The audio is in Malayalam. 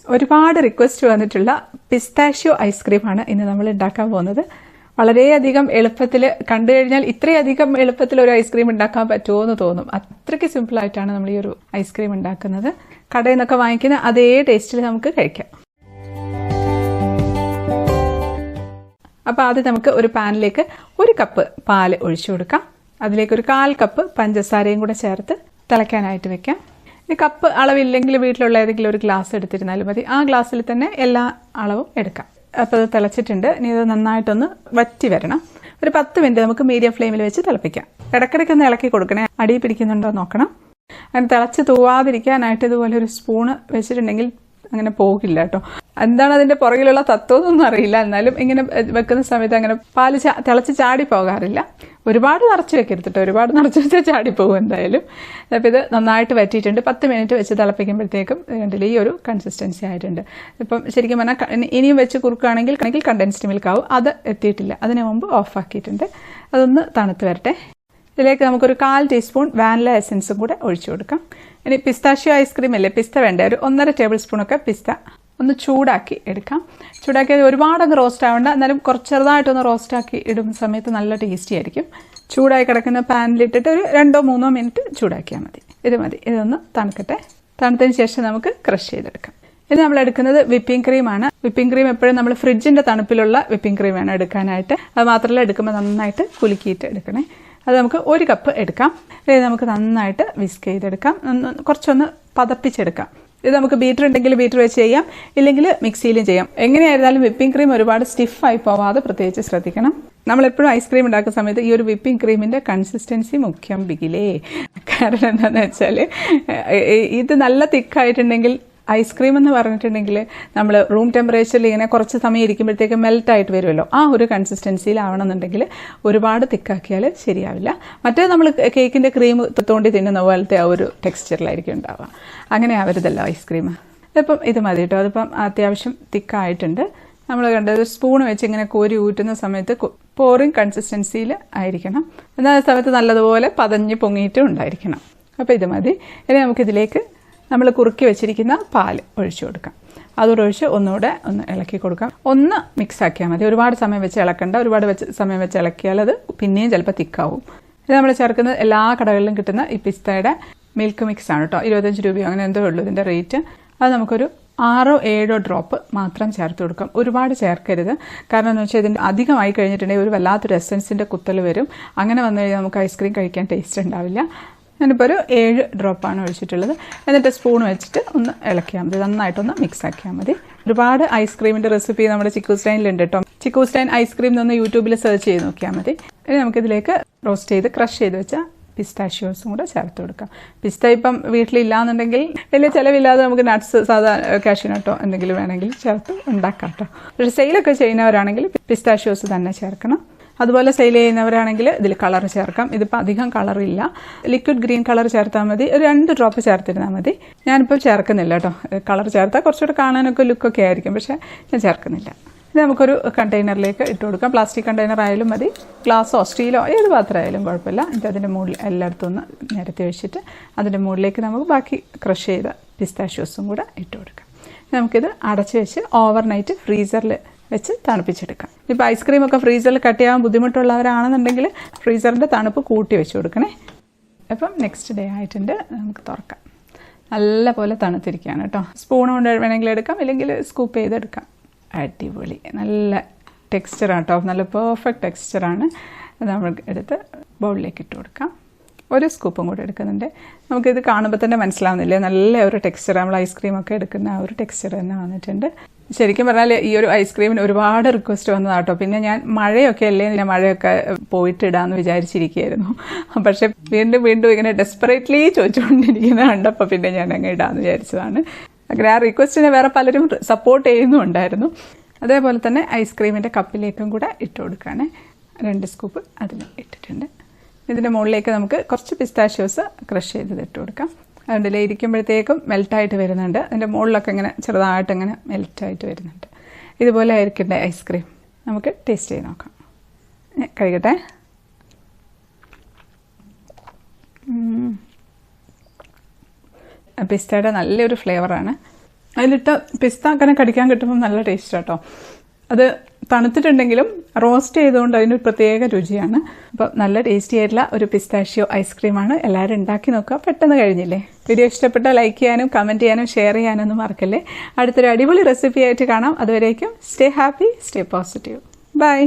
ഒരുപാട് റിക്വസ്റ്റ് വന്നിട്ടുള്ള പിസ്താഷ്യോ ഐസ്ക്രീമാണ് ഇന്ന് നമ്മൾ ഉണ്ടാക്കാൻ പോകുന്നത്. വളരെയധികം എളുപ്പത്തിൽ, കണ്ടു കഴിഞ്ഞാൽ ഇത്രയധികം എളുപ്പത്തിൽ ഒരു ഐസ്ക്രീം ഉണ്ടാക്കാൻ പറ്റുമോ എന്ന് തോന്നും. അത്രയ്ക്ക് സിമ്പിളായിട്ടാണ് നമ്മൾ ഈ ഒരു ഐസ്ക്രീം ഉണ്ടാക്കുന്നത്. കടയിൽ നിന്നൊക്കെ വാങ്ങിക്കുന്ന അതേ ടേസ്റ്റിൽ നമുക്ക് കഴിക്കാം. അപ്പോൾ ആദ്യം നമുക്ക് ഒരു പാനിലേക്ക് 1 കപ്പ് പാല് ഒഴിച്ചു കൊടുക്കാം. അതിലേക്ക് ഒരു 1/4 കപ്പ് പഞ്ചസാരയും കൂടെ ചേർത്ത് തിളയ്ക്കാനായിട്ട് വെക്കാം. ഈ കപ്പ് അളവില്ലെങ്കിൽ വീട്ടിലുള്ള ഏതെങ്കിലും ഒരു ഗ്ലാസ് എടുത്തിരുന്നാലും മതി. ആ ഗ്ലാസ്സിൽ തന്നെ എല്ലാ അളവും എടുക്കാം. അപ്പോൾ അത് തിളച്ചിട്ടുണ്ട്. ഇനി ഇത് നന്നായിട്ടൊന്ന് വറ്റി വരണം. ഒരു 10 മിനിറ്റ് നമുക്ക് മീഡിയം ഫ്ലെയിമിൽ വെച്ച് തിളപ്പിക്കാം. ഇടയ്ക്കിടയ്ക്കൊന്ന് ഇളക്കി കൊടുക്കണേ, അടി പിടിക്കുന്നുണ്ടോ നോക്കണം. അങ്ങനെ തിളച്ച് തൂവാതിരിക്കാനായിട്ട് ഇതുപോലെ ഒരു സ്പൂണ് വെച്ചിട്ടുണ്ടെങ്കിൽ അങ്ങനെ പോകില്ല കേട്ടോ. എന്താണ് അതിന്റെ പുറകിലുള്ള തത്വമൊന്നും അറിയില്ല. എന്നാലും ഇങ്ങനെ വെക്കുന്ന സമയത്ത് അങ്ങനെ പാല് തിളച്ച് ചാടി പോകാറില്ല. ഒരുപാട് നിറച്ച് വെക്കരുത് കേട്ടോ. ഒരുപാട് നിറച്ച് വെച്ചാൽ ചാടിപ്പോകും എന്തായാലും. അപ്പോൾ ഇത് നന്നായിട്ട് വറ്റിയിട്ടുണ്ട്. 10 മിനിറ്റ് വെച്ച് തിളപ്പിക്കുമ്പോഴത്തേക്കും കണ്ടില്ല ഈ ഒരു കൺസിസ്റ്റൻസി ആയിട്ടുണ്ട്. ഇപ്പം ശരിക്കും പറഞ്ഞാൽ ഇനിയും വെച്ച് കുറുക്കുകയാണെങ്കിൽ കണ്ടൻസ്ഡ് മിൽക്ക് ആവും. അത് എത്തിയിട്ടില്ല. അതിന് മുമ്പ് ഓഫാക്കിയിട്ടുണ്ട്. അതൊന്ന് തണുത്ത് വരട്ടെ. ഇതിലേക്ക് നമുക്കൊരു 1/4 ടീസ്പൂൺ വാനില എസൻസും കൂടെ ഒഴിച്ചു കൊടുക്കാം. ഇനി പിസ്താഷ്യോ ഐസ്ക്രീം അല്ലേ, പിസ്ത വേണ്ട. ഒരു 1.5 ടേബിൾ സ്പൂണൊക്കെ പിസ്ത ഒന്ന് ചൂടാക്കി എടുക്കാം. ചൂടാക്കി ഒരുപാടങ്ങ് റോസ്റ്റ് ആവേണ്ട, എന്നാലും കുറച്ച് ചെറുതായിട്ടൊന്ന് റോസ്റ്റാക്കി ഇടുന്ന സമയത്ത് നല്ല ടേസ്റ്റി ആയിരിക്കും. ചൂടായി കിടക്കുന്ന പാനിലിട്ടിട്ട് ഒരു 2-3 മിനിറ്റ് ചൂടാക്കിയാൽ മതി. ഇത് മതി. ഇതൊന്ന് തണുക്കട്ടെ. തണുത്തതിന് ശേഷം നമുക്ക് ക്രഷ് ചെയ്തെടുക്കാം. ഇത് നമ്മൾ എടുക്കുന്നത് വിപ്പിംഗ് ക്രീമാണ്. വിപ്പിംഗ് ക്രീം എപ്പോഴും നമ്മൾ ഫ്രിഡ്ജിന്റെ തണുപ്പിലുള്ള വിപ്പിംഗ് ക്രീം വേണം എടുക്കാനായിട്ട്. അത് മാത്രമല്ല എടുക്കുമ്പോൾ നന്നായിട്ട് കുലുക്കിയിട്ട് എടുക്കണേ. അത് നമുക്ക് 1 കപ്പ് എടുക്കാം. ഇത് നമുക്ക് നന്നായിട്ട് വിസ്ക് ചെയ്തെടുക്കാം. കുറച്ചൊന്ന് പതപ്പിച്ചെടുക്കാം. ഇത് നമുക്ക് ബീറ്റർ ഉണ്ടെങ്കിൽ ബീറ്റർ വെച്ച് ചെയ്യാം, ഇല്ലെങ്കിൽ മിക്സിയിലും ചെയ്യാം. എങ്ങനെയായിരുന്നാലും വിപ്പിംഗ് ക്രീം ഒരുപാട് സ്റ്റിഫായി പോവാതെ പ്രത്യേകിച്ച് ശ്രദ്ധിക്കണം. നമ്മളെപ്പോഴും ഐസ്ക്രീം ഉണ്ടാക്കുന്ന സമയത്ത് ഈ ഒരു വിപ്പിംഗ് ക്രീമിന്റെ കൺസിസ്റ്റൻസി മുഖ്യം ബിഗിലേ. കാരണം എന്താണെന്ന് വെച്ചാൽ ഇത് നല്ല തിക്കായിട്ടുണ്ടെങ്കിൽ ഐസ്ക്രീം എന്ന് പറഞ്ഞിട്ടുണ്ടെങ്കിൽ നമ്മൾ റൂം ടെമ്പറേച്ചറിൽ ഇങ്ങനെ കുറച്ച് സമയം ഇരിക്കുമ്പോഴത്തേക്ക് മെൽറ്റായിട്ട് വരുമല്ലോ. ആ ഒരു കൺസിസ്റ്റൻസിയിലാവണമെന്നുണ്ടെങ്കിൽ ഒരുപാട് തിക്കാക്കിയാൽ ശരിയാവില്ല. മറ്റേ നമ്മൾ കേക്കിൻ്റെ ക്രീം തോണ്ടി തിന്നുന്ന പോലത്തെ ആ ഒരു ടെക്സ്ചറിലായിരിക്കും ഉണ്ടാവുക. അങ്ങനെ ആവരുതല്ലോ ഐസ്ക്രീം. ഇതിപ്പം ഇത് മതി കേട്ടോ. അതിപ്പം അത്യാവശ്യം തിക്കായിട്ടുണ്ട്. നമ്മൾ കണ്ടത് സ്പൂണ് വെച്ച് ഇങ്ങനെ കോരി ഊറ്റുന്ന സമയത്ത് പോറിങ് കൺസിസ്റ്റൻസിയിൽ ആയിരിക്കണം. എന്നാൽ സമയത്ത് നല്ലതുപോലെ പതഞ്ഞ് പൊങ്ങിയിട്ടും ഉണ്ടായിരിക്കണം. അപ്പോൾ ഇത് മതി. ഇനി നമുക്കിതിലേക്ക് നമ്മൾ കുറുക്കി വെച്ചിരിക്കുന്ന പാല് ഒഴിച്ചു കൊടുക്കാം. അതോടെ ഒഴിച്ച് ഒന്നുകൂടെ ഒന്ന് ഇളക്കി കൊടുക്കാം. ഒന്ന് മിക്സ് ആക്കിയാൽ മതി. ഒരുപാട് സമയം വെച്ച് ഇളക്കണ്ട. ഒരുപാട് സമയം വെച്ച് ഇളക്കിയാൽ അത് പിന്നെയും ചിലപ്പോൾ തിക്കാവും. ഇത് നമ്മൾ ചേർക്കുന്നത് എല്ലാ കടകളിലും കിട്ടുന്ന ഈ പിസ്തയുടെ മിൽക്ക് മിക്സ് ആണ് കേട്ടോ. 25 രൂപയോ അങ്ങനെ എന്തോ ഉള്ളൂ ഇതിൻ്റെ റേറ്റ്. അത് നമുക്കൊരു 6-7 ഡ്രോപ്പ് മാത്രം ചേർത്ത് കൊടുക്കാം. ഒരുപാട് ചേർക്കരുത്. കാരണം എന്ന് വെച്ചാൽ ഇതിൻ്റെ അധികമായി കഴിഞ്ഞിട്ടുണ്ടെങ്കിൽ ഒരു വല്ലാത്തൊരു എസൻസിൻ്റെ കുത്തൽ വരും. അങ്ങനെ വന്നു കഴിഞ്ഞാൽ നമുക്ക് ഐസ്ക്രീം കഴിക്കാൻ ടേസ്റ്റ് ഉണ്ടാവില്ല. ഞാനിപ്പോൾ ഒരു 7 ഡ്രോപ്പാണ് ഒഴിച്ചിട്ടുള്ളത്. എന്നിട്ട് സ്പൂൺ വെച്ചിട്ട് ഒന്ന് ഇളക്കിയാൽ മതി. നന്നായിട്ടൊന്ന് മിക്സ് ആക്കിയാൽ മതി. ഒരുപാട് ഐസ്ക്രീമിൻ്റെ റെസിപ്പി നമ്മുടെ ചിക്കു സ്റ്റൈനിലുണ്ട് കേട്ടോ. ചിക്കു സ്റ്റൈൻ ഐസ്ക്രീം എന്നൊന്ന് യൂട്യൂബിൽ സെർച്ച് ചെയ്ത് നോക്കിയാൽ മതി. ഇനി നമുക്കിതിലേക്ക് റോസ്റ്റ് ചെയ്ത് ക്രഷ് ചെയ്ത് വെച്ച പിസ്താഷ്യോസും കൂടെ ചേർത്ത് കൊടുക്കാം. പിസ്ത ഇപ്പം വീട്ടിലില്ലാന്നുണ്ടെങ്കിൽ വലിയ ചിലവില്ലാതെ നമുക്ക് നട്ട്സ് സാധാ കാഷ്യൂനട്ടോ എന്തെങ്കിലും വേണമെങ്കിൽ ചേർത്ത് ഉണ്ടാക്കാം കേട്ടോ. പക്ഷേ സെയിലൊക്കെ ചെയ്യുന്നവരാണെങ്കിൽ പിസ്താഷ്യോസ് തന്നെ ചേർക്കണം. അതുപോലെ സെയിൽ ചെയ്യുന്നവരാണെങ്കിൽ ഇതിൽ കളർ ചേർക്കാം. ഇതിപ്പോൾ അധികം കളറില്ല. ലിക്വിഡ് ഗ്രീൻ കളർ ചേർത്താൽ മതി. ഒരു 2 ഡ്രോപ്പ് ചേർത്തിരുന്നാൽ മതി. ഞാനിപ്പോൾ ചേർക്കുന്നില്ല കേട്ടോ. കളർ ചേർത്താൽ കുറച്ചുകൂടെ കാണാനൊക്കെ ലുക്കൊക്കെ ആയിരിക്കും. പക്ഷേ ഞാൻ ചേർക്കുന്നില്ല. ഇത് നമുക്കൊരു കണ്ടെയ്നറിലേക്ക് ഇട്ട് കൊടുക്കാം. പ്ലാസ്റ്റിക് കണ്ടെയ്നർ ആയാലും മതി, ഗ്ലാസ്സോ സ്റ്റീലോ ഏത് പാത്രമായാലും കുഴപ്പമില്ല. എന്നിട്ട് അതിൻ്റെ മുകളിൽ എല്ലായിടത്തും ഒന്ന് നിരത്തി വെച്ചിട്ട് അതിൻ്റെ മുകളിലേക്ക് നമുക്ക് ബാക്കി ക്രഷ് ചെയ്ത പിസ്താഷ്യോസും കൂടെ ഇട്ട് കൊടുക്കാം. നമുക്കിത് അടച്ച് വെച്ച് ഓവർനൈറ്റ് ഫ്രീസറിൽ വെച്ച് തണുപ്പിച്ചെടുക്കാം. ഇപ്പോൾ ഐസ്ക്രീമൊക്കെ ഫ്രീസറിൽ കട്ട് ചെയ്യാൻ ബുദ്ധിമുട്ടുള്ളവരാണെന്നുണ്ടെങ്കിൽ ഫ്രീസറിൻ്റെ തണുപ്പ് കൂട്ടി വെച്ച് കൊടുക്കണേ. അപ്പം നെക്സ്റ്റ് ഡേ ആയിട്ടുണ്ട്. നമുക്ക് തുറക്കാം. നല്ല പോലെ തണുത്തിരിക്കുകയാണ് കേട്ടോ. സ്പൂൺ കൊണ്ട് വേണമെങ്കിൽ എടുക്കാം, ഇല്ലെങ്കിൽ സ്കൂപ്പ് ചെയ്തെടുക്കാം. അടിപൊളി നല്ല ടെക്സ്ചറാണ് കേട്ടോ. നല്ല പെർഫെക്റ്റ് ടെക്സ്ചറാണ്. നമ്മൾ എടുത്ത് ബൗളിലേക്ക് ഇട്ട് കൊടുക്കാം. 1 സ്കൂപ്പും കൂടെ എടുക്കുന്നുണ്ട്. നമുക്കിത് കാണുമ്പോൾ തന്നെ മനസ്സിലാവുന്നില്ലേ, നല്ല ഒരു ടെക്സ്ചർ. നമ്മൾ ഐസ്ക്രീമൊക്കെ എടുക്കുന്ന ആ ഒരു ടെക്സ്ചർ തന്നെ വന്നിട്ടുണ്ട്. ശരിക്കും പറഞ്ഞാൽ ഈ ഒരു ഐസ്ക്രീമിന് ഒരുപാട് റിക്വസ്റ്റ് വന്നതാട്ടോ. പിന്നെ ഞാൻ മഴയൊക്കെ അല്ലേ, മഴയൊക്കെ പോയിട്ട് ഇടാമെന്ന് വിചാരിച്ചിരിക്കുകയായിരുന്നു. പക്ഷെ വീണ്ടും ഇങ്ങനെ ഡെസ്പറേറ്റ്ലി ചോദിച്ചുകൊണ്ടിരിക്കുന്നത് കണ്ടപ്പോൾ പിന്നെ ഞാൻ അങ്ങ് ഇടാമെന്ന് വിചാരിച്ചതാണ്. അങ്ങനെ ആ റിക്വസ്റ്റിനെ വേറെ പലരും സപ്പോർട്ട് ചെയ്യുന്നുണ്ടായിരുന്നു. അതേപോലെ തന്നെ ഐസ്ക്രീമിൻ്റെ കപ്പിലേക്കും കൂടെ ഇട്ട് കൊടുക്കുകയാണ്. 2 സ്കൂപ്പ് അതിൽ ഇട്ടിട്ടുണ്ട്. ഇതിൻ്റെ മുകളിലേക്ക് നമുക്ക് കുറച്ച് പിസ്താഷ്യോസ് ക്രഷ് ചെയ്ത് ഇട്ട് കൊടുക്കാം. അതുകൊണ്ടല്ലേ ഇരിക്കുമ്പോഴത്തേക്കും മെൽറ്റായിട്ട് വരുന്നുണ്ട്. അതിൻ്റെ മുകളിലൊക്കെ ഇങ്ങനെ ചെറുതായിട്ട് ഇങ്ങനെ മെൽറ്റായിട്ട് വരുന്നുണ്ട്. ഇതുപോലെ ആയിരിക്കട്ടെ ഐസ്ക്രീം. നമുക്ക് ടേസ്റ്റ് ചെയ്ത് നോക്കാം. കഴിക്കട്ടെ. പിസ്തയുടെ നല്ലൊരു ഫ്ലേവറാണ്. അതിലിട്ട് പിസ്ത അങ്ങനെ കടിക്കാൻ കിട്ടുമ്പോൾ നല്ല ടേസ്റ്റ് കേട്ടോ. അത് തണുത്തിട്ടുണ്ടെങ്കിലും റോസ്റ്റ് ചെയ്തുകൊണ്ട് അതിന് പ്രത്യേക രുചിയാണ്. അപ്പോൾ നല്ല ടേസ്റ്റി ആയിട്ടുള്ള ഒരു പിസ്താഷ്യോ ഐസ്ക്രീമാണ്. എല്ലാവരും ഉണ്ടാക്കി നോക്കുക, പെട്ടെന്ന് കഴിഞ്ഞില്ലേ. വീഡിയോ ഇഷ്ടപ്പെട്ടാൽ ലൈക്ക് ചെയ്യാനും കമൻറ്റ് ചെയ്യാനും ഷെയർ ചെയ്യാനും ഒന്നും മറക്കല്ലേ. അടുത്തൊരു അടിപൊളി റെസിപ്പി ആയിട്ട് കാണാം. അതുവരേക്കും stay happy, stay positive. By.